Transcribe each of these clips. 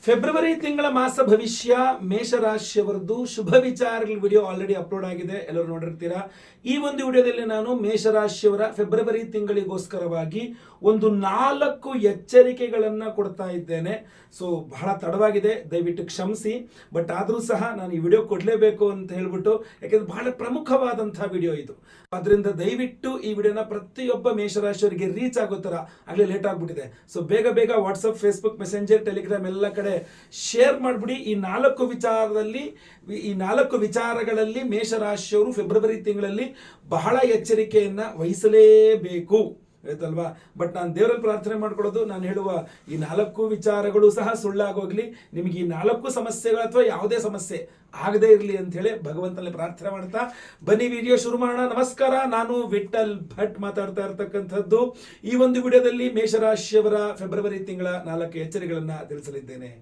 February ತಿಂಗಳ ಮಾಸ ಭವಿಷ್ಯ ಮೇಷರಾಶಿಯವರದ್ದು ಶುಭ ವಿಚಾರಗಳ ವಿಡಿಯೋ ಆಲ್ರೆಡಿ ಅಪ್ಲೋಡ್ ಆಗಿದೆ, ಎಲ್ಲರೂ ನೋಡಿರ್ತೀರಾ. ಈ ಒಂದು ವಿಡಿಯೋದಲ್ಲಿ ನಾನು ಮೇಷರಾಶಿಯವರ ಫೆಬ್ರವರಿ ತಿಂಗಳಿಗೋಸ್ಕರವಾಗಿ ಒಂದು 4 ಎಚ್ಚರಿಕೆಗಳನ್ನು ಕೊಡ್ತಾ ಇದ್ದೇನೆ. ಸೊ ಬಹಳ ತಡವಾಗಿದೆ, ದಯವಿಟ್ಟು ಕ್ಷಮಿಸಿ. ಬಟ್ ಆದರೂ ಸಹ ನಾನು ಈ ವಿಡಿಯೋ ಕೊಡಲೇಬೇಕು ಅಂತ ಹೇಳ್ಬಿಟ್ಟು, ಯಾಕೆಂದ್ರೆ ಬಹಳ ಪ್ರಮುಖವಾದಂತಹ ವಿಡಿಯೋ ಇದು. ಅದರಿಂದ ದಯವಿಟ್ಟು ಈ ವಿಡಿಯೋನ ಪ್ರತಿಯೊಬ್ಬ ಮೇಷರಾಶಿಯವರಿಗೆ ರೀಚ್ ಆಗೋ ಥರ, ಆಗಲೇ ಲೇಟ್ ಆಗಿಬಿಟ್ಟಿದೆ. ಸೊ ಬೇಗ ಬೇಗ ವಾಟ್ಸಪ್, ಫೇಸ್ಬುಕ್, ಮೆಸೆಂಜರ್, ಟೆಲಿಗ್ರಾಮ್ ಎಲ್ಲ ಕಡೆ ಶೇರ್ ಮಾಡಿಬಿಡಿ. ಈ 4 ವಿಚಾರಗಳಲ್ಲಿ ಮೇಷರಾಶಿಯವರು ಫೆಬ್ರವರಿ ತಿಂಗಳಲ್ಲಿ ಬಹಳ ಎಚ್ಚರಿಕೆಯನ್ನ ವಹಿಸಲೇಬೇಕು, ಆಯ್ತಲ್ವಾ. ಬಟ್ ನಾನು ದೇವರಲ್ಲಿ ಪ್ರಾರ್ಥನೆ ಮಾಡ್ಕೊಳ್ಳೋದು, ನಾನು ಹೇಳುವ ಈ 4 ವಿಚಾರಗಳು ಸಹ ಸುಳ್ಳಾಗೋಗ್ಲಿ, ನಿಮಗೆ ಈ 4 ಸಮಸ್ಯೆಗಳು ಅಥವಾ ಯಾವುದೇ ಸಮಸ್ಯೆ ಆಗದೇ ಇರಲಿ ಅಂತ ಹೇಳಿ ಭಗವಂತನಲ್ಲಿ ಪ್ರಾರ್ಥನೆ ಮಾಡ್ತಾ ಬನ್ನಿ ವಿಡಿಯೋ ಶುರು ಮಾಡೋಣ. ನಮಸ್ಕಾರ, ನಾನು ವಿಠಲ್ ಭಟ್ ಮಾತಾಡ್ತಾ ಇರ್ತಕ್ಕಂಥದ್ದು. ಈ ಒಂದು ವಿಡಿಯೋದಲ್ಲಿ ಮೇಷರಾಶಿಯವರ ಫೆಬ್ರವರಿ ತಿಂಗಳ 4 ಎಚ್ಚರಿಕೆಗಳನ್ನ ತಿಳಿಸಲಿದ್ದೇನೆ.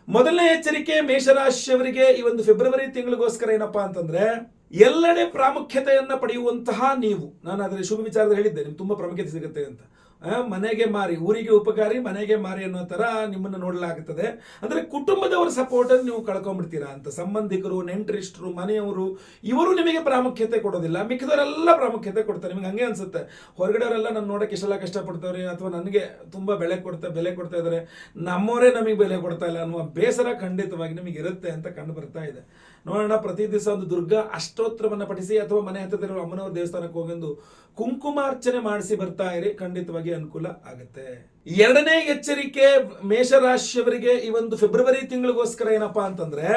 ಮೊದಲನೇ ಎಚ್ಚರಿಕೆ, ಮೇಷರಾಶಿಯವರಿಗೆ ಈ ಒಂದು ಫೆಬ್ರವರಿ ತಿಂಗಳಿಗೋಸ್ಕರ ಏನಪ್ಪಾ ಅಂತಂದ್ರೆ, ಎಲ್ಲೆಡೆ ಪ್ರಾಮುಖ್ಯತೆಯನ್ನ ಪಡೆಯುವಂತಹ ನೀವು, ನಾನು ಅದರ ಶುಭ ವಿಚಾರದಲ್ಲಿ ಹೇಳಿದ್ದೆ ನಿಮ್ಗೆ ತುಂಬಾ ಪ್ರಾಮುಖ್ಯತೆ ಸಿಗುತ್ತೆ ಅಂತ. ಮನೆಗೆ ಮಾರಿ, ಊರಿಗೆ ಉಪಕಾರಿ, ಮನೆಗೆ ಮಾರಿ ಅನ್ನೋ ತರ ನಿಮ್ಮನ್ನು ನೋಡಲಾಗುತ್ತದೆ. ಅಂದ್ರೆ ಕುಟುಂಬದವರ ಸಪೋರ್ಟ್ ಅನ್ನು ನೀವು ಕಳ್ಕೊಂಡ್ಬಿಡ್ತೀರಾ ಅಂತ. ಸಂಬಂಧಿಕರು, ನೆಂಟರಿಷ್ಟರು, ಮನೆಯವರು, ಇವರು ನಿಮಗೆ ಪ್ರಾಮುಖ್ಯತೆ ಕೊಡೋದಿಲ್ಲ, ಮಿಕ್ಕಿದವರೆಲ್ಲ ಪ್ರಾಮುಖ್ಯತೆ ಕೊಡ್ತಾರೆ. ನಿಮ್ಗೆ ಹಂಗೆ ಅನ್ಸುತ್ತೆ, ಹೊರಗಡೆಯವರೆಲ್ಲ ನನ್ನ ನೋಡಕ್ಕೆ ಇಷ್ಟೆಲ್ಲ ಕಷ್ಟಪಡ್ತಾವ್ರಿ, ಅಥವಾ ನನಗೆ ತುಂಬಾ ಬೆಲೆ ಕೊಡ್ತಾ ಇದ್ದಾರೆ, ನಮ್ಮವರೇ ನಮಗೆ ಬೆಲೆ ಕೊಡ್ತಾ ಇಲ್ಲ ಅನ್ನುವ ಬೇಸರ ಖಂಡಿತವಾಗಿ ನಿಮಗೆ ಇರುತ್ತೆ ಅಂತ ಕಂಡು ಬರ್ತಾ ಇದೆ. ನೋಡೋಣ, ಪ್ರತಿ ದಿವಸ ಒಂದು ದುರ್ಗಾ ಅಷ್ಟೋತ್ತರವನ್ನ ಪಠಿಸಿ ಅಥವಾ ಮನೆ ಹತ್ತಿರ ಅಮ್ಮನವರ ದೇವಸ್ಥಾನಕ್ಕೆ ಹೋಗೊಂದು ಕುಂಕುಮಾರ್ಚನೆ ಮಾಡಿಸಿ ಬರ್ತಾ ಇರಿ, ಖಂಡಿತವಾಗಿ ಅನುಕೂಲ ಆಗುತ್ತೆ. ಎರಡನೇ ಎಚ್ಚರಿಕೆ, ಮೇಷರಾಶಿಯವರಿಗೆ ಈ ಒಂದು ಫೆಬ್ರವರಿ ತಿಂಗಳಿಗೋಸ್ಕರ ಏನಪ್ಪಾ ಅಂತಂದ್ರೆ,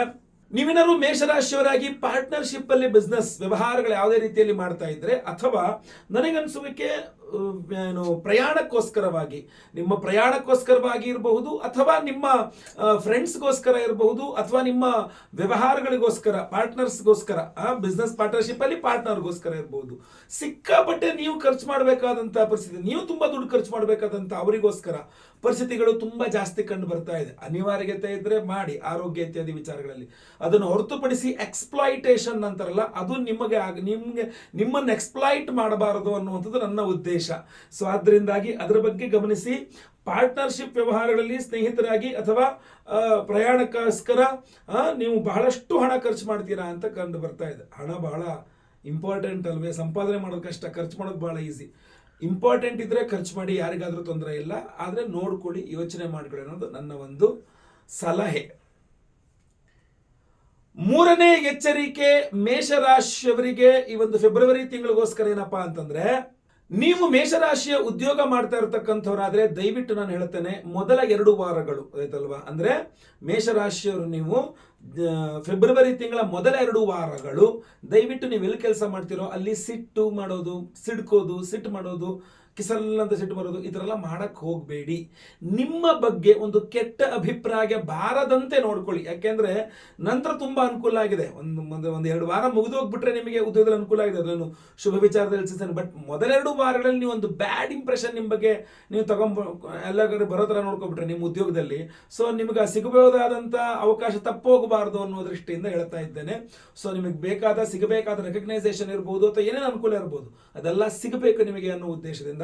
ನೀವೇನಾದ್ರು ಮೇಷರಾಶಿಯವರಾಗಿ ಪಾರ್ಟ್ನರ್ಶಿಪ್ ಅಲ್ಲಿ ಬಿಸ್ನೆಸ್ ವ್ಯವಹಾರಗಳು ಯಾವುದೇ ರೀತಿಯಲ್ಲಿ ಮಾಡ್ತಾ ಇದ್ರೆ, ಅಥವಾ ನನಗನ್ಸುವಿಕೆ ಪ್ರಯಾಣಕ್ಕೋಸ್ಕರವಾಗಿ, ನಿಮ್ಮ ಪ್ರಯಾಣಕ್ಕೋಸ್ಕರವಾಗಿ ಇರಬಹುದು, ಅಥವಾ ನಿಮ್ಮ ಫ್ರೆಂಡ್ಸ್ಗೋಸ್ಕರ ಇರಬಹುದು, ಅಥವಾ ನಿಮ್ಮ ವ್ಯವಹಾರಗಳಿಗೋಸ್ಕರ, ಪಾರ್ಟ್ನರ್ಸ್ಗೋಸ್ಕರ, ಬಿಸ್ನೆಸ್ ಪಾರ್ಟ್ನರ್ಶಿಪ್ ಅಲ್ಲಿ ಪಾರ್ಟ್ನರ್ಗೋಸ್ಕರ ಇರಬಹುದು, ಸಿಕ್ಕಾಪಟ್ಟೆ ನೀವು ಖರ್ಚು ಮಾಡಬೇಕಾದಂತಹ ಪರಿಸ್ಥಿತಿ, ನೀವು ತುಂಬಾ ದುಡ್ಡು ಖರ್ಚು ಮಾಡಬೇಕಾದಂತ ಅವರಿಗೋಸ್ಕರ ಪರಿಸ್ಥಿತಿಗಳು ತುಂಬಾ ಜಾಸ್ತಿ ಕಂಡು ಬರ್ತಾ ಇದೆ. ಅನಿವಾರ್ಯತೆ ಇದ್ರೆ ಮಾಡಿ, ಆರೋಗ್ಯ ಇತ್ಯಾದಿ ವಿಚಾರಗಳಲ್ಲಿ. ಅದನ್ನು ಹೊರತುಪಡಿಸಿ ಎಕ್ಸ್ಪ್ಲಾಯಿಟೇಷನ್ ಅಂತಾರಲ್ಲ, ಅದು ನಿಮ್ಮನ್ನು ಎಕ್ಸ್ಪ್ಲಾಯಿಟ್ ಮಾಡಬಾರದು ಅನ್ನುವಂಥದ್ದು ನನ್ನ ಉದ್ದೇಶ. ಸೊ ಆದ್ರಿಂದಾಗಿ ಅದರ ಬಗ್ಗೆ ಗಮನಿಸಿ. ಪಾರ್ಟ್ನರ್ಶಿಪ್ ವ್ಯವಹಾರಗಳಲ್ಲಿ ಸ್ನೇಹಿತರಾಗಿ ಅಥವಾ ಪ್ರಯಾಣಕ್ಕೋಸ್ಕರ ನೀವು ಬಹಳಷ್ಟು ಹಣ ಖರ್ಚು ಮಾಡ್ತೀರಾ ಅಂತ ಕಂಡು ಬರ್ತಾ ಇದೆ. ಹಣ ಬಹಳ ಇಂಪಾರ್ಟೆಂಟ್ ಅಲ್ವೇ? ಸಂಪಾದನೆ ಮಾಡೋದು ಕಷ್ಟ, ಖರ್ಚು ಮಾಡೋದು ಬಹಳ ಈಸಿ. ಇಂಪಾರ್ಟೆಂಟ್ ಇದ್ರೆ ಖರ್ಚು ಮಾಡಿ, ಯಾರಿಗಾದ್ರೂ ತೊಂದರೆ ಇಲ್ಲ. ಆದರೆ ನೋಡ್ಕೊಳ್ಳಿ, ಯೋಚನೆ ಮಾಡ್ಕೊಳ್ಳಿ ಅನ್ನೋದು ನನ್ನ ಒಂದು ಸಲಹೆ. ಮೂರನೇ ಎಚ್ಚರಿಕೆ, ಮೇಷರಾಶಿಯವರಿಗೆ ಈ ಒಂದು ಫೆಬ್ರವರಿ ತಿಂಗಳಿಗೋಸ್ಕರ ಏನಪ್ಪಾ ಅಂತಂದ್ರೆ, ನೀವು ಮೇಷರಾಶಿಯ ಉದ್ಯೋಗ ಮಾಡ್ತಾ ಇರತಕ್ಕಂಥವ್ರಾದ್ರೆ ದಯವಿಟ್ಟು ನಾನು ಹೇಳ್ತೇನೆ, ಮೊದಲ 2 ವಾರಗಳು ಆಯ್ತಲ್ವಾ, ಅಂದ್ರೆ ಮೇಷರಾಶಿಯವರು ನೀವು ಫೆಬ್ರವರಿ ತಿಂಗಳ ಮೊದಲ 2 ವಾರಗಳು ದಯವಿಟ್ಟು ನೀವು ಎಲ್ಲಿ ಕೆಲಸ ಮಾಡ್ತಿರೋ ಅಲ್ಲಿ ಸಿಟ್ಟು ಮಾಡೋದು, ಕಿಸಲ್ಲಂತ ಸಿಟ್ಟು ಬರೋದು, ಈ ಥರ ಎಲ್ಲ ಮಾಡಕ್ ಹೋಗಬೇಡಿ. ನಿಮ್ಮ ಬಗ್ಗೆ ಒಂದು ಕೆಟ್ಟ ಅಭಿಪ್ರಾಯ ಬಾರದಂತೆ ನೋಡ್ಕೊಳ್ಳಿ. ಯಾಕೆಂದ್ರೆ ನಂತರ ತುಂಬಾ ಅನುಕೂಲ ಆಗಿದೆ. ಒಂದು 2 ವಾರ ಮುಗಿದು ಹೋಗ್ಬಿಟ್ರೆ ನಿಮಗೆ ಉದ್ಯೋಗದಲ್ಲಿ ಅನುಕೂಲ ಆಗಿದೆ, ಅದನ್ನು ಶುಭ ವಿಚಾರದಲ್ಲಿ ತಿಳಿಸ್ತೇನೆ. ಬಟ್ ಮೊದಲ 2 ವಾರಗಳಲ್ಲಿ ನೀವು ಒಂದು ಬ್ಯಾಡ್ ಇಂಪ್ರೆಷನ್ ನಿಮ್ಮ ಬಗ್ಗೆ ನೀವು ಎಲ್ಲ ಕಡೆ ಬರೋ ಥರ ನೋಡ್ಕೊಬಿಟ್ರೆ ನಿಮ್ಮ ಉದ್ಯೋಗದಲ್ಲಿ, ಸೊ ನಿಮಗೆ ಸಿಗಬಹುದಾದಂಥ ಅವಕಾಶ ತಪ್ಪೋಗಬಾರದು ಅನ್ನೋ ದೃಷ್ಟಿಯಿಂದ ಹೇಳ್ತಾ ಇದ್ದೇನೆ. ಸೊ ನಿಮಗೆ ಸಿಗಬೇಕಾದ ರೆಕಗ್ನೈಸೇಷನ್ ಇರ್ಬೋದು, ಅಥವಾ ಏನೇನು ಅನುಕೂಲ ಇರ್ಬೋದು, ಅದೆಲ್ಲ ಸಿಗಬೇಕು ನಿಮಗೆ ಅನ್ನೋ ಉದ್ದೇಶದಿಂದ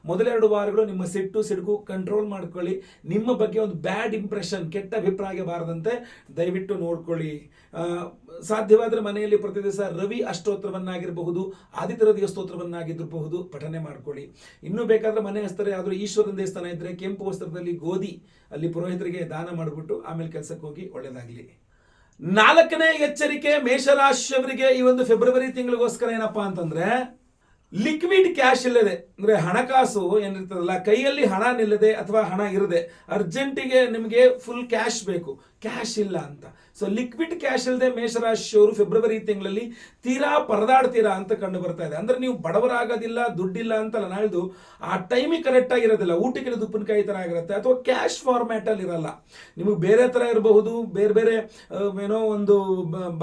ಮೊದಲ 2 ವಾರಗಳು ನಿಮ್ಮ ಸಿಡುಕು ಕಂಟ್ರೋಲ್ ಮಾಡ್ಕೊಳ್ಳಿ. ನಿಮ್ಮ ಬಗ್ಗೆ ಒಂದು ಬ್ಯಾಡ್ ಇಂಪ್ರೆಷನ್, ಕೆಟ್ಟ ಅಭಿಪ್ರಾಯ ಬಾರದಂತೆ ದಯವಿಟ್ಟು ನೋಡ್ಕೊಳ್ಳಿ. ಸಾಧ್ಯವಾದರೆ ಮನೆಯಲ್ಲಿ ಪ್ರತಿ ದಿವಸ ರವಿ ಅಷ್ಟೋತ್ತರವನ್ನಾಗಿರಬಹುದು, ಆದಿತ್ಯ ಸ್ತೋತ್ರವನ್ನಾಗಿರಬಹುದು ಪಠನೆ ಮಾಡ್ಕೊಳ್ಳಿ. ಇನ್ನೂ ಬೇಕಾದ್ರೆ ಮನೆ ಹಸ್ತಾರೆ ಯಾವ್ದಾದ್ರು ಈಶ್ವರನ ದೇವಸ್ಥಾನ ಇದ್ರೆ ಕೆಂಪು ವಸ್ತ್ರದಲ್ಲಿ ಗೋಧಿ ಅಲ್ಲಿ ಪುರೋಹಿತರಿಗೆ ದಾನ ಮಾಡಿಬಿಟ್ಟು ಆಮೇಲೆ ಕೆಲಸಕ್ಕೆ ಹೋಗಿ, ಒಳ್ಳೇದಾಗ್ಲಿ. 4ನೇ ಎಚ್ಚರಿಕೆ, ಮೇಷರಾಶಿಯವರಿಗೆ ಈ ಒಂದು ಫೆಬ್ರವರಿ ತಿಂಗಳಿಗೋಸ್ಕರ ಏನಪ್ಪಾ ಅಂತಂದ್ರೆ, ಲಿಕ್ವಿಡ್ ಕ್ಯಾಶ್ ಇಲ್ಲದೆ, ಅಂದ್ರೆ ಹಣಕಾಸು ಏನಿರ್ತದಲ್ಲ, ಕೈಯಲ್ಲಿ ಹಣ ನಿಲ್ಲದೆ ಅಥವಾ ಹಣ ಇರದೆ, ಅರ್ಜೆಂಟಿಗೆ ನಿಮಗೆ ಫುಲ್ ಕ್ಯಾಶ್ ಬೇಕು, ಕ್ಯಾಶ್ ಇಲ್ಲ ಅಂತ. ಸೊ ಲಿಕ್ವಿಡ್ ಕ್ಯಾಶ್ ಇಲ್ಲದೆ ಮೇಷರಾಶಿಯವರು ಫೆಬ್ರವರಿ ತಿಂಗಳಲ್ಲಿ ತೀರಾ ಪರದಾಡ್ತೀರಾ ಅಂತ ಕಂಡು ಬರ್ತಾ ಇದೆ. ಅಂದ್ರೆ ನೀವು ಬಡವರಾಗೋದಿಲ್ಲ, ದುಡ್ಡಿಲ್ಲ ಅಂತಲ್ಲ, ನಾಳ್ದು ಆ ಟೈಮಿಗೆ ಕರೆಕ್ಟ್ ಆಗಿರೋದಿಲ್ಲ, ಊಟಕ್ಕೆ ಉಪ್ಪಿನಕಾಯಿ ತರ ಆಗಿರುತ್ತೆ, ಅಥವಾ ಕ್ಯಾಶ್ ಫಾರ್ಮ್ಯಾಟ್ ಅಲ್ಲಿ ಇರಲ್ಲ. ನಿಮಗೆ ಬೇರೆ ತರ ಇರಬಹುದು, ಬೇರೆ ಏನೋ ಒಂದು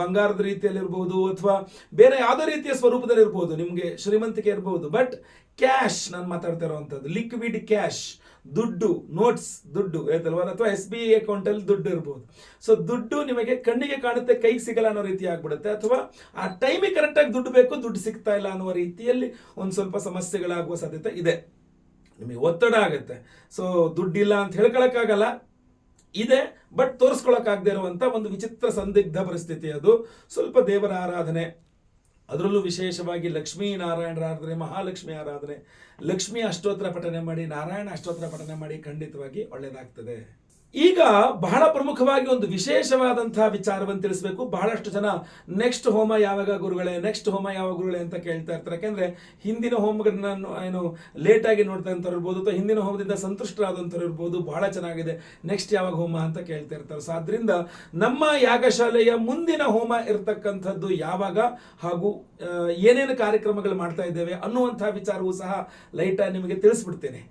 ಬಂಗಾರದ ರೀತಿಯಲ್ಲಿ ಇರಬಹುದು, ಅಥವಾ ಬೇರೆ ಯಾವುದೇ ರೀತಿಯ ಸ್ವರೂಪದಲ್ಲಿ ಇರಬಹುದು, ನಿಮಗೆ ಶ್ರೀಮಂತಿಕೆ ಇರಬಹುದು. ಬಟ್ ಕ್ಯಾಶ್ ನಾನು ಮಾತಾಡ್ತಾ ಇರುವಂತದ್ದು ಲಿಕ್ವಿಡ್ ಕ್ಯಾಶ್, ದುಡ್ಡು, ನೋಟ್ಸ್, ದುಡ್ಡು ಆಯ್ತಲ್ವಾ, ಅಥವಾ SBI ಅಕೌಂಟ್ ಅಲ್ಲಿ ದುಡ್ಡು ಇರಬಹುದು. ಸೊ ದುಡ್ಡು ನಿಮಗೆ ಕಣ್ಣಿಗೆ ಕಾಣುತ್ತೆ, ಕೈಗೆ ಸಿಗಲ್ಲ ಅನ್ನೋ ರೀತಿ ಆಗ್ಬಿಡುತ್ತೆ, ಅಥವಾ ಆ ಟೈಮಿಗೆ ಕರೆಕ್ಟ್ ಆಗಿ ದುಡ್ಡು ಬೇಕು, ದುಡ್ಡು ಸಿಗ್ತಾ ಇಲ್ಲ ಅನ್ನುವ ರೀತಿಯಲ್ಲಿ ಒಂದು ಸ್ವಲ್ಪ ಸಮಸ್ಯೆಗಳಾಗುವ ಸಾಧ್ಯತೆ ಇದೆ. ನಿಮಗೆ ಒತ್ತಡ ಆಗುತ್ತೆ. ಸೊ ದುಡ್ಡಿಲ್ಲ ಅಂತ ಹೇಳ್ಕೊಳಕ್ಕಾಗಲ್ಲ, ಇದೆ, ಬಟ್ ತೋರಿಸ್ಕೊಳಕ್ಕಾಗದೇ ಇರುವಂಥ ಒಂದು ವಿಚಿತ್ರ ಸಂದಿಗ್ಧ ಪರಿಸ್ಥಿತಿ ಅದು. ಸ್ವಲ್ಪ ದೇವರ ಆರಾಧನೆ, ಅದರಲ್ಲೂ ವಿಶೇಷವಾಗಿ ಲಕ್ಷ್ಮೀನಾರಾಯಣರ ಆರಾಧನೆ, ಮಹಾಲಕ್ಷ್ಮಿ ಆರಾಧನೆ, ಲಕ್ಷ್ಮಿ ಅಷ್ಟೋತ್ತರ ಪಠನೆ ಮಾಡಿ, ನಾರಾಯಣ ಅಷ್ಟೋತ್ತರ ಪಠನೆ ಮಾಡಿ, ಖಂಡಿತವಾಗಿ ಒಳ್ಳೆಯದಾಗ್ತದೆ. ಈಗ ಬಹಳ ಪ್ರಮುಖವಾಗಿ ಒಂದು ವಿಶೇಷವಾದಂತಹ ವಿಚಾರವನ್ನು ತಿಳಿಸಬೇಕು. ಬಹಳಷ್ಟು ಜನ ನೆಕ್ಸ್ಟ್ ಹೋಮ ಯಾವಾಗ ಗುರುಗಳೇ, ನೆಕ್ಸ್ಟ್ ಹೋಮ ಯಾವಾಗ ಗುರುಗಳೇ ಅಂತ ಕೇಳ್ತಾ ಇರ್ತಾರೆ. ಯಾಕೆಂದ್ರೆ ಹಿಂದಿನ ಹೋಮಗಳನ್ನ ಏನು ಲೇಟಾಗಿ ನೋಡ್ತಾ ಇರ್ತಾರೆ ಇರ್ಬೋದು, ಅಥವಾ ಹಿಂದಿನ ಹೋಮದಿಂದ ಸಂತುಷ್ಟರಾದಂಥವ್ರು ಇರ್ಬೋದು, ಬಹಳ ಚೆನ್ನಾಗಿದೆ ನೆಕ್ಸ್ಟ್ ಯಾವಾಗ ಹೋಮ ಅಂತ ಕೇಳ್ತಾ ಇರ್ತಾರೆ. ಸೊ ಆದ್ರಿಂದ ನಮ್ಮ ಯಾಗಶಾಲೆಯ ಮುಂದಿನ ಹೋಮ ಇರತಕ್ಕಂಥದ್ದು ಯಾವಾಗ ಹಾಗೂ ಏನೇನು ಕಾರ್ಯಕ್ರಮಗಳು ಮಾಡ್ತಾ ಇದ್ದೇವೆ ಅನ್ನುವಂತಹ ವಿಚಾರವೂ ಸಹ ಲೈಟಾಗಿ ನಿಮಗೆ ತಿಳಿಸ್ಬಿಡ್ತೇನೆ.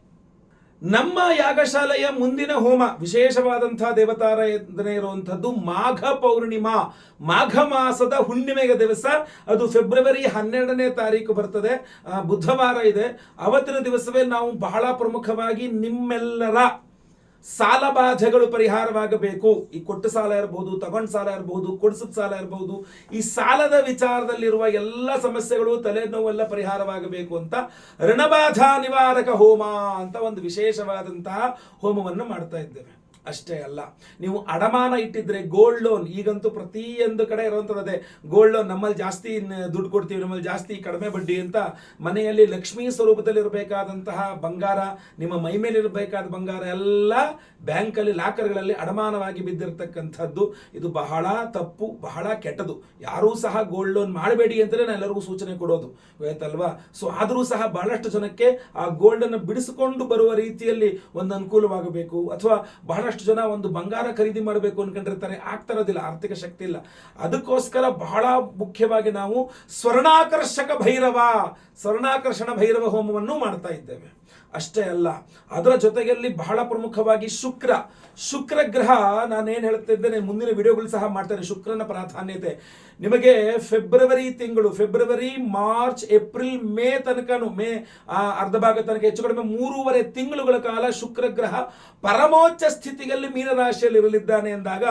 ನಮ್ಮ ಯಾಗಶಾಲೆಯ ಮುಂದಿನ ಹೋಮ ವಿಶೇಷವಾದಂತಹ ದೇವತಾರಾಧನೆ ಇರುವಂಥದ್ದು ಮಾಘ ಪೌರ್ಣಿಮಾ, ಮಾಘ ಮಾಸದ ಹುಣ್ಣಿಮೆಯ ದಿವಸ. ಅದು ಫೆಬ್ರವರಿ 12ನೇ ತಾರೀಕು ಬರ್ತದೆ, ಬುಧವಾರ ಇದೆ. ಅವತ್ತಿನ ದಿವಸವೇ ನಾವು ಬಹಳ ಪ್ರಮುಖವಾಗಿ ನಿಮ್ಮೆಲ್ಲರ ಸಾಲಬಾಧೆಗಳು ಪರಿಹಾರವಾಗಬೇಕು. ಈ ಕೊಟ್ಟು ಸಾಲ ಇರಬಹುದು, ತಗೊಂಡ್ ಸಾಲ ಇರಬಹುದು, ಕೊಡಿಸಿದ ಸಾಲ ಇರಬಹುದು, ಈ ಸಾಲದ ವಿಚಾರದಲ್ಲಿರುವ ಎಲ್ಲ ಸಮಸ್ಯೆಗಳು, ತಲೆನೋವೆಲ್ಲ ಪರಿಹಾರವಾಗಬೇಕು ಅಂತ ಋಣಬಾಧಾ ನಿವಾರಕ ಹೋಮ ಅಂತ ಒಂದು ವಿಶೇಷವಾದಂತಹ ಹೋಮವನ್ನು ಮಾಡ್ತಾ ಇದ್ದೇವೆ. ಅಷ್ಟೇ ಅಲ್ಲ, ನೀವು ಅಡಮಾನ ಇಟ್ಟಿದ್ರೆ ಗೋಲ್ಡ್ ಲೋನ್, ಈಗಂತೂ ಪ್ರತಿಯೊಂದು ಕಡೆ ಇರುವಂಥದ್ದೇ ಗೋಲ್ಡ್ ಲೋನ್, ನಮ್ಮಲ್ಲಿ ಜಾಸ್ತಿ ದುಡ್ಡು ಕೊಡ್ತೀವಿ, ನಮ್ಮಲ್ಲಿ ಜಾಸ್ತಿ ಕಡಿಮೆ ಬಡ್ಡಿ ಅಂತ. ಮನೆಯಲ್ಲಿ ಲಕ್ಷ್ಮೀ ಸ್ವರೂಪದಲ್ಲಿ ಇರಬೇಕಾದಂತಹ ಬಂಗಾರ, ನಿಮ್ಮ ಮೈ ಮೇಲೆ ಇರಬೇಕಾದ ಬಂಗಾರ ಎಲ್ಲ ಬ್ಯಾಂಕಲ್ಲಿ ಲಾಕರ್ಗಳಲ್ಲಿ ಅಡಮಾನವಾಗಿ ಬಿದ್ದಿರತಕ್ಕಂಥದ್ದು. ಇದು ಬಹಳ ತಪ್ಪು, ಬಹಳ ಕೆಟ್ಟದು. ಯಾರೂ ಸಹ ಗೋಲ್ಡ್ ಲೋನ್ ಮಾಡಬೇಡಿ ಅಂತಲೇ ನಾನು ಎಲ್ಲರಿಗೂ ಸೂಚನೆ ಕೊಡೋದು, ಆಯ್ತಲ್ವಾ? ಸೊ ಆದರೂ ಸಹ ಬಹಳಷ್ಟು ಜನಕ್ಕೆ ಆ ಗೋಲ್ಡ್ ಅನ್ನು ಬಿಡಿಸಿಕೊಂಡು ಬರುವ ರೀತಿಯಲ್ಲಿ ಒಂದು ಅನುಕೂಲವಾಗಬೇಕು. ಅಥವಾ ಬಹಳಷ್ಟು ಜನ ಒಂದು ಬಂಗಾರ ಖರೀದಿ ಮಾಡಬೇಕು ಅನ್ಕೊಂಡಿರ್ತಾರೆ, ಆಗ್ತಾ ಇರೋದಿಲ್ಲ, ಆರ್ಥಿಕ ಶಕ್ತಿ ಇಲ್ಲ. ಅದಕ್ಕೋಸ್ಕರ ಬಹಳ ಮುಖ್ಯವಾಗಿ ನಾವು ಸ್ವರ್ಣಾಕರ್ಷಕ ಭೈರವ, ಸ್ವರ್ಣಾಕರ್ಷಣ ಭೈರವ ಹೋಮವನ್ನು ಮಾಡ್ತಾ ಇದ್ದೇವೆ. ಅಷ್ಟೇ ಅಲ್ಲ, ಅದರ ಜೊತೆಯಲ್ಲಿ ಬಹಳ ಪ್ರಮುಖವಾಗಿ ಶುಕ್ರ ಗ್ರಹ, ನಾನೇನು ಹೇಳ್ತಾ ಇದ್ದೇನೆ ಮುಂದಿನ ವಿಡಿಯೋಗಳು ಸಹ ಮಾಡ್ತಾರೆ. ಶುಕ್ರನ ಪ್ರಾಧಾನ್ಯತೆ ನಿಮಗೆ ಫೆಬ್ರವರಿ ತಿಂಗಳು, ಫೆಬ್ರವರಿ, ಮಾರ್ಚ್, ಏಪ್ರಿಲ್, ಮೇ ತನಕನು, ಮೇ ಅರ್ಧ ಭಾಗ ತನಕ ಹೆಚ್ಚು ಕಡಿಮೆ 3.5 ತಿಂಗಳುಗಳ ಕಾಲ ಶುಕ್ರ ಗ್ರಹ ಪರಮೋಚ್ಚ ಸ್ಥಿತಿಯಲ್ಲಿ ಮೀನರಾಶಿಯಲ್ಲಿ ಇರಲಿದ್ದಾನೆ ಎಂದಾಗ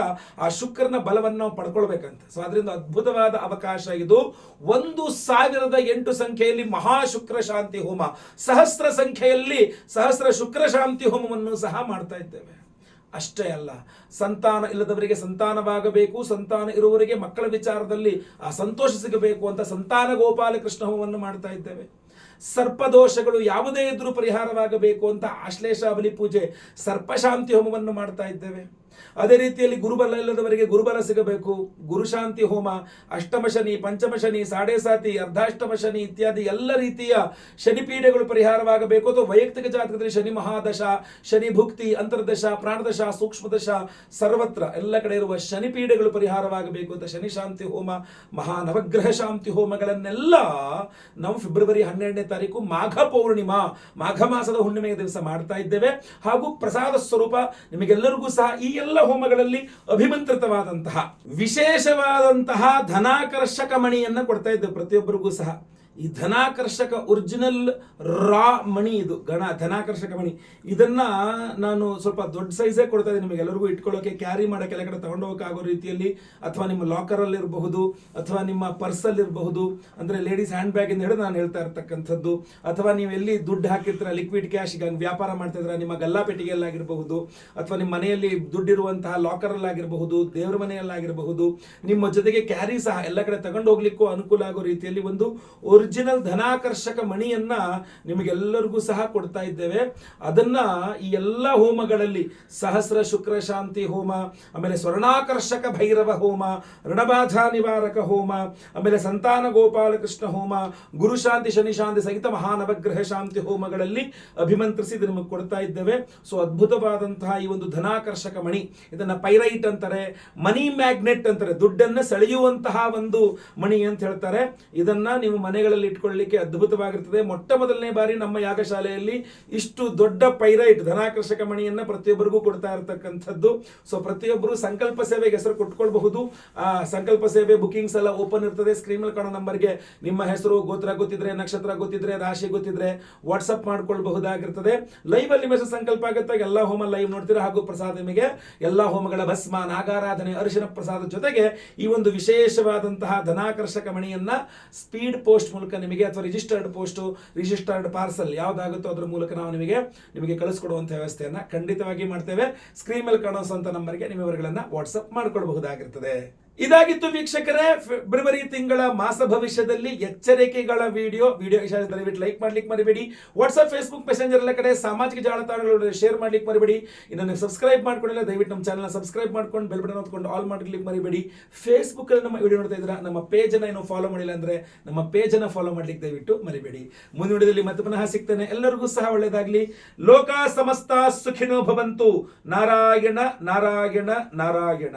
ಆ ಶುಕ್ರನ ಬಲವನ್ನು ನಾವು ಪಡ್ಕೊಳ್ಬೇಕಂತ. ಸೊ ಅದರಿಂದ ಅದ್ಭುತವಾದ ಅವಕಾಶ ಇದು. 1008 ಸಂಖ್ಯೆಯಲ್ಲಿ ಮಹಾಶುಕ್ರ ಶಾಂತಿ ಹೋಮ, ಸಹಸ್ರ ಸಂಖ್ಯೆಯಲ್ಲಿ ಸಹಸ್ರ ಶುಕ್ರ ಶಾಂತಿ ಹೋಮವನ್ನು ಸಹ ಮಾಡ್ತಾ ಇದ್ದೇವೆ. ಅಷ್ಟೇ ಅಲ್ಲ, ಸಂತಾನ ಇಲ್ಲದವರಿಗೆ ಸಂತಾನವಾಗಬೇಕು, ಸಂತಾನ ಇರುವವರಿಗೆ ಮಕ್ಕಳ ವಿಚಾರದಲ್ಲಿ ಆ ಸಂತೋಷ ಸಿಗಬೇಕು ಅಂತ ಸಂತಾನ ಗೋಪಾಲ ಕೃಷ್ಣ ಹೋಮವನ್ನು ಮಾಡ್ತಾ ಇದ್ದೇವೆ. ಸರ್ಪದೋಷಗಳು ಯಾವುದೇ ಇದ್ರೂ ಪರಿಹಾರವಾಗಬೇಕು ಅಂತ ಆಶ್ಲೇಷ ಬಲಿ ಪೂಜೆ, ಸರ್ಪಶಾಂತಿ ಹೋಮವನ್ನು ಮಾಡ್ತಾ ಇದ್ದೇವೆ. ಅದೇ ರೀತಿಯಲ್ಲಿ ಗುರುಬಲ ಇಲ್ಲದವರಿಗೆ ಗುರುಬಲ ಸಿಗಬೇಕು, ಗುರುಶಾಂತಿ ಹೋಮ, ಅಷ್ಟಮ ಶನಿ, ಪಂಚಮ ಶನಿ, ಸಾಡೆ ಸಾತಿ, ಅರ್ಧಾಷ್ಟಮ ಶನಿ ಇತ್ಯಾದಿ ಎಲ್ಲ ರೀತಿಯ ಶನಿಪೀಡೆಗಳು ಪರಿಹಾರವಾಗಬೇಕು. ಅಥವಾ ವೈಯಕ್ತಿಕ ಜಾತಕದಲ್ಲಿ ಶನಿ ಮಹಾದಶ, ಶನಿ ಭುಕ್ತಿ, ಅಂತರ್ದಶ, ಪ್ರಾಣದಶ, ಸೂಕ್ಷ್ಮದಶ, ಸರ್ವತ್ರ ಎಲ್ಲ ಕಡೆ ಇರುವ ಶನಿಪೀಡೆಗಳು ಪರಿಹಾರವಾಗಬೇಕು ಅಂತ ಶನಿ ಶಾಂತಿ ಹೋಮ, ಮಹಾ ನವಗ್ರಹ ಶಾಂತಿ ಹೋಮಗಳನ್ನೆಲ್ಲ ನಾವು ಫೆಬ್ರವರಿ 12ನೇ ತಾರೀಕು ಮಾಘ ಪೌರ್ಣಿಮಾ, ಮಾಘ ಮಾಸದ ಹುಣ್ಣಿಮೆಯ ದಿವಸ ಮಾಡ್ತಾ ಇದ್ದೇವೆ. ಹಾಗೂ ಪ್ರಸಾದ ಸ್ವರೂಪ ನಿಮಗೆಲ್ಲರಿಗೂ ಸಹ ಈ ಎಲ್ಲ ಹೋಮಗಳಲ್ಲಿ ಅಭಿಮಂತ್ರಿತವಾದಂತಹ ವಿಶೇಷವಾದಂತಹ ಧನಾಕರ್ಷಕ ಮಣಿಯನ್ನ ಕೊಡ್ತಾ ಇದ್ದೇವೆ ಪ್ರತಿಯೊಬ್ಬರಿಗೂ ಸಹ. ಈ ಧನಾಕರ್ಷಕ ಒರಿಜಿನಲ್ ರಾ ಮಣಿ, ಇದು ಧನಾಕರ್ಷಕ ಮಣಿ. ಇದನ್ನ ನಾನು ಸ್ವಲ್ಪ ದೊಡ್ಡ ಸೈಜೇ ಕೊಡ್ತಾ ಇದ್ದೀನಿ ನಿಮಗೆಲ್ಲರಿಗೂ ಇಟ್ಕೊಳ್ಳೋಕೆ, ಕ್ಯಾರಿ ಮಾಡೋಕೆ, ಎಲ್ಲ ಕಡೆ ತಗೊಂಡೋಗಕ್ಕಾಗೋ ರೀತಿಯಲ್ಲಿ, ಅಥವಾ ನಿಮ್ಮ ಲಾಕರಲ್ಲಿ ಇರಬಹುದು, ಅಥವಾ ನಿಮ್ಮ ಪರ್ಸಲ್ಲಿ ಇರಬಹುದು, ಅಂದರೆ ಲೇಡೀಸ್ ಹ್ಯಾಂಡ್ ಬ್ಯಾಗ್ ಇಂದ ಹಿಡಿದು ನಾನು ಹೇಳ್ತಾ ಇರ್ತಕ್ಕಂಥದ್ದು. ಅಥವಾ ನೀವು ಎಲ್ಲಿ ದುಡ್ಡು ಹಾಕಿರ್ತೀರ, ಲಿಕ್ವಿಡ್ ಕ್ಯಾಶ್, ಈಗ ವ್ಯಾಪಾರ ಮಾಡ್ತಾ ಇದ್ರೆ ನಿಮ್ಮ ಗಲ್ಲಾಪೆಟ್ಟಿಗೆಯಲ್ಲಾಗಿರಬಹುದು, ಅಥವಾ ನಿಮ್ಮ ಮನೆಯಲ್ಲಿ ದುಡ್ಡಿರುವಂತಹ ಲಾಕರಲ್ಲಾಗಿರಬಹುದು, ದೇವರ ಮನೆಯಲ್ಲಾಗಿರಬಹುದು, ನಿಮ್ಮ ಜೊತೆಗೆ ಕ್ಯಾರಿ ಸಹ ಎಲ್ಲ ಕಡೆ ತಗೊಂಡು ಹೋಗ್ಲಿಕ್ಕೂ ಅನುಕೂಲ ಆಗೋ ರೀತಿಯಲ್ಲಿ ಒಂದು ಒರಿಜಿನಲ್ ಧನಾಕರ್ಷಕ ಮಣಿಯನ್ನ ನಿಮಗೆಲ್ಲರಿಗೂ ಸಹ ಕೊಡ್ತಾ ಇದ್ದೇವೆ. ಅದನ್ನ ಈ ಎಲ್ಲ ಹೋಮಗಳಲ್ಲಿ ಸಹಸ್ರ ಶುಕ್ರ ಶಾಂತಿ ಹೋಮ, ಆಮೇಲೆ ಸ್ವರ್ಣಾಕರ್ಷಕ ಭೈರವ ಹೋಮ, ಋಣಬಾಧಾ ನಿವಾರಕ ಹೋಮ, ಆಮೇಲೆ ಸಂತಾನ ಗೋಪಾಲ ಕೃಷ್ಣ ಹೋಮ, ಗುರುಶಾಂತಿ, ಶನಿಶಾಂತಿ ಸಹಿತ ಮಹಾನವಗ್ರಹ ಶಾಂತಿ ಹೋಮಗಳಲ್ಲಿ ಅಭಿಮಂತ್ರಿಸಿ ನಿಮಗೆ ಕೊಡ್ತಾ ಇದ್ದೇವೆ. ಸೊ ಅದ್ಭುತವಾದಂತಹ ಈ ಒಂದು ಧನಾಕರ್ಷಕ ಮಣಿ, ಇದನ್ನ ಪೈರೈಟ್ ಅಂತಾರೆ, ಮನಿ ಮ್ಯಾಗ್ನೆಟ್ ಅಂತಾರೆ, ದುಡ್ಡನ್ನು ಸೆಳೆಯುವಂತಹ ಒಂದು ಮಣಿ ಅಂತ ಹೇಳ್ತಾರೆ. ಇದನ್ನ ನೀವು ಮನೆಗಳಲ್ಲಿ ಇಟ್ಕೊಳ್ಳಲಿಕ್ಕೆ ಅದ್ಭುತವಾಗಿರ್ತದೆ. ಮೊಟ್ಟ ಮೊದಲನೇ ಬಾರಿ ನಮ್ಮ ಯಾಗಶಾಲೆಯಲ್ಲಿ ಇಷ್ಟು ದೊಡ್ಡ ಪೈರೈಟ್ ಧನಾಕರ್ಷಕ ಮಣಿಯನ್ನ ಪ್ರತಿಯೊಬ್ಬರಿಗೂ ಕೊಡ್ತಾ ಇರತಕ್ಕಂಥದ್ದು. ಸೊ ಪ್ರತಿಯೊಬ್ಬರು ಸಂಕಲ್ಪ ಸೇವೆಗೆ ಹೆಸರು ಕೊಟ್ಕೊಳ್ಬಹುದು. ಸಂಕಲ್ಪ ಸೇವೆ ಬುಕಿಂಗ್ಸ್ ಎಲ್ಲ ಓಪನ್ ಇರ್ತದೆ. ಸ್ಕ್ರೀನ್ ಮೇಲೆ ಕಾಣೋ ನಂಬರ್ಗೆ ನಿಮ್ಮ ಹೆಸರು, ಗೋತ್ರ ಗೊತ್ತಿದ್ರೆ, ನಕ್ಷತ್ರ ಗೊತ್ತಿದ್ರೆ, ರಾಶಿ ಗೊತ್ತಿದ್ರೆ ವಾಟ್ಸ್ಆಪ್ ಮಾಡ್ಕೊಳ್ಬಹುದಾಗಿರ್ತದೆ. ಲೈವ್ ಅಲ್ಲಿ ಮೆಸೇಜ್ ಸಂಕಲ್ಪ ಆಗುತ್ತೆ, ಎಲ್ಲಾ ಹೋಮ ಲೈವ್ ನೋಡ್ತೀರಾ. ಹಾಗೂ ಪ್ರಸಾದ ನಿಮಗೆ ಎಲ್ಲಾ ಹೋಮಗಳ ಭಸ್ಮ, ನಾಗಾರಾಧನೆ, ಅರಿಶಿನ ಪ್ರಸಾದ ಜೊತೆಗೆ ಈ ಒಂದು ವಿಶೇಷವಾದಂತಹ ಧನಾಕರ್ಷಕ ಮಣಿಯನ್ನ ಸ್ಪೀಡ್ ಪೋಸ್ಟ್ ಮೂಲಕ ನಿಮಗೆ, ಅಥವಾ ರಿಜಿಸ್ಟರ್ಡ್ ಪೋಸ್ಟು, ರಿಜಿಸ್ಟರ್ಡ್ ಪಾರ್ಸಲ್ ಯಾವ್ದಾಗುತ್ತೋ ಅದ್ರ ಮೂಲಕ ನಾವು ನಿಮಗೆ ಕಳಿಸ್ಕೊಡುವಂಥ ವ್ಯವಸ್ಥೆಯನ್ನ ಖಂಡಿತವಾಗಿ ಮಾಡ್ತೇವೆ. ಸ್ಕ್ರೀನ್ ಮೇಲೆ ಕಾಣಿಸುವಂತ ನಂಬರ್ಗೆ ನಿಮ್ಮ ವಿವರಗಳನ್ನ ವಾಟ್ಸ್ಆಪ್ ಮಾಡಿಕೊಡಬಹುದಾಗಿರ್ತದೆ. ಇದಾಗಿತ್ತು ವೀಕ್ಷಕರೇ ಫೆಬ್ರವರಿ ತಿಂಗಳ ಮಾಸ ಭವಿಷ್ಯದಲ್ಲಿ ಎಚ್ಚರಿಕೆಗಳ ವಿಡಿಯೋ ಇಷ್ಟ ದಯವಿಟ್ಟು ಲೈಕ್ ಮಾಡ್ಲಿಕ್ಕೆ ಮರಿಬೇಡಿ. ವಾಟ್ಸ್ಆಪ್, ಫೇಸ್ಬುಕ್, ಮೆಸೆಂಜರ್ ಎಲ್ಲ ಕಡೆ ಸಾಮಾಜಿಕ ಜಾಲತಾಣಗಳು ಶೇರ್ ಮಾಡ್ಲಿಕ್ಕೆ ಮರಿಬೇಡಿ. ಇನ್ನು ನೀವು ಸಬ್ಸ್ಕ್ರೈಬ್ ಮಾಡ್ಕೊಂಡಿಲ್ಲ ದಯವಿಟ್ಟು ನಮ್ಮ ಚಾನಲ್ ಸಬ್ಸ್ಕ್ರೈಬ್ ಮಾಡ್ಕೊಂಡು ಬೆಲ್ ಬಟನ್ ಹೊತ್ಕೊಂಡು ಆಲ್ ಮಾಡ್ಲಿಕ್ಕೆ ಮರಿಬೇಡಿ. ಫೇಸ್ಬುಕ್ ಅಲ್ಲಿ ನಮ್ಮ ವಿಡಿಯೋ ನೋಡ್ತಾ ಇದ್ರೆ ನಮ್ಮ ಪೇಜ್ ಅನ್ನ ಏನು ಫಾಲೋ ಮಾಡಿಲ್ಲ ಅಂದ್ರೆ ನಮ್ಮ ಪೇಜ್ ಅನ್ನ ಫಾಲೋ ಮಾಡ್ಲಿಕ್ಕೆ ದಯವಿಟ್ಟು ಮರಿಬೇಡಿ. ಮುಂದಿನ ವಿಡಿಯೋದಲ್ಲಿ ಮತ್ತೆ ಪುನಃ ಸಿಗ್ತೇನೆ. ಎಲ್ಲರಿಗೂ ಸಹ ಒಳ್ಳೆಯದಾಗ್ಲಿ. ಲೋಕ ಸಮಸ್ತ ಸುಖಿನೋ ಭವಂತು. ನಾರಾಯಣ ನಾರಾಯಣ ನಾರಾಯಣ.